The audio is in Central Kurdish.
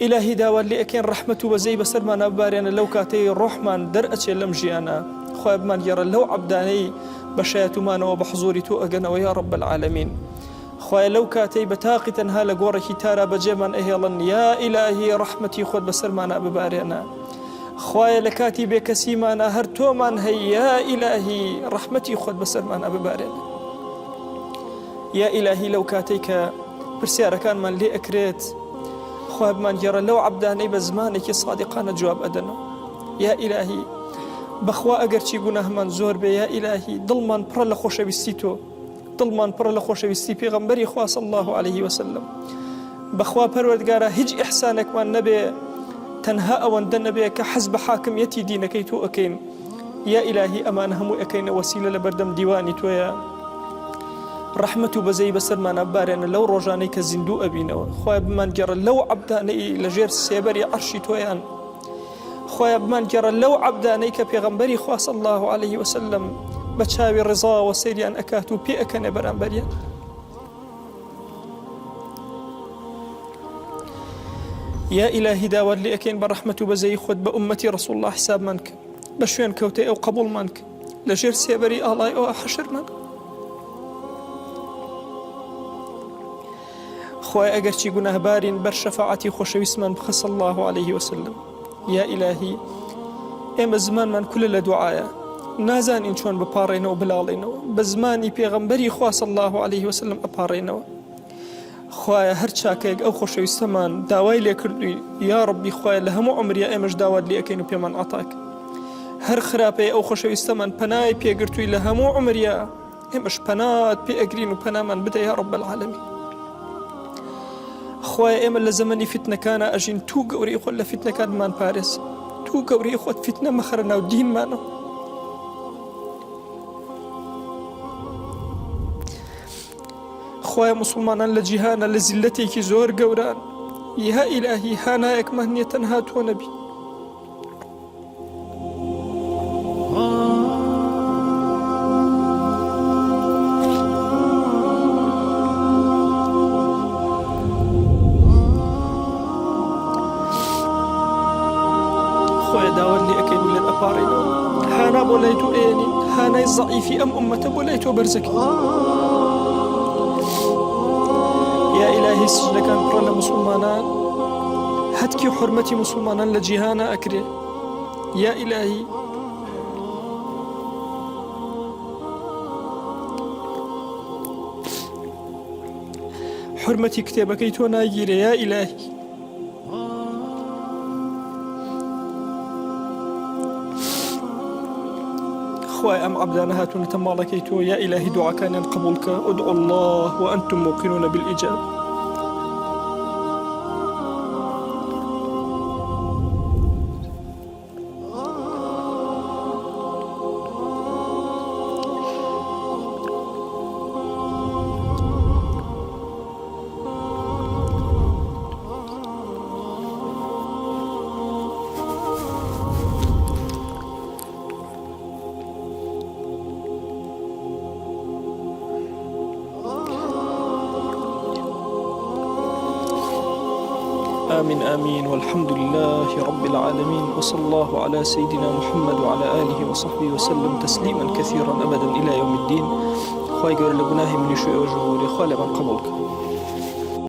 إلهي داوار لي أكين رحمة وزي بسرمان أبارينا لو كاتي روحمان در أتشي لمجيانا خواب من يرى لو عبداني بشايت مانا وبحضوري تو أغنى ويا رب العالمين خواه لو كاتي بتاقي تنها لقورك تارا بجيمان إهيالن يا إلهي رحمتي خود بسرمان أبارينا خواه لكاتي بكسي مانا هرتو من هي يا إلهي رحمتي خود بسرمان أبارينا يا إلهي لو كاتيك برسيارة كان من لي أكريت خواب من يرى لو عبداني بزمانك صادقان جواب أدنو يا إلهي بخوا أقرشي قناه من زور بي يا إلهي ضلمان برا لخوش بستيتو ضلمان برا لخوش بستي پیغمبري خواه صلى الله عليه وسلم بخوا پروردگارا هج إحسانك من نبي تنها أوان دن نبي كحزب حاكميتي دينك يتو أكين يا إلهي أمان همو أكين وسيلة لبردم ديواني تويا رحمة بزي بسر ما نبارين لو روجاني كزندو أبينا خواب من جرى لو عبداني لجير سيبري عرشي تويان خواب من جرى لو عبداني كبيغمبري خواه صلى الله عليه وسلم بچاوي رضا وسيريان أكاتو بي أكن برانبريان يا إلهي داور لي أكين برحمة بزي خود بأمتي رسول الله حساب منك بشوين كوتي أو قبول منك لجير سيبري الله أو حشر منك خواه أقرشي قناه بارين بر شفاعتي خوشويسمان بخص الله عليه وسلم يا إلهي إما زمان من كل لدعايا نازان إن شون ببارينا وبلالينا بزماني بيغمبري خواه صلى الله عليه وسلم أبارينا خواه هر شاكيك أو خوشويسمان داواي ليكردوي يا ربي خواه لهمو عمري إمش داواد لي أكينو بيمان عطاك هر خرابي أو خوشويسمان پناي بيقرتوي لهمو عمري إمش پنات بيقرينو پنامان بدا يا رب العالمين خواه إما لزمني فتنة كان أجين تو قوري إخوة لفتنة كان مان باريس تو قوري إخوة فتنة مخرنا ودين مانو خواه مسلمانا لجيهانا لزلتي كي زور قوران يا إلهي هانايك مهنية هاتو نبي هانا بوليتو إيني هانا الضعيف أم أمة بوليتو برزك يا إلهي سجن كان برنا مسلمانان هتكي حرمتي مسلمانان لجيهانا أكري يا إلهي حرمتي كتابك يتو ناجيري يا إلهي خواه أم عبدانا هاتون تمالكيتو يا إلهي دعا كان قبولك ادعوا الله وأنتم موقنون بالإجابة آمين آمين والحمد لله رب العالمين وصلى الله على سيدنا محمد وعلى آله وصحبه وسلم تسليما كثيرا أبدا إلى يوم الدين. خواهي قول لقناه من يشوء وجهه لخوالي من قبولك.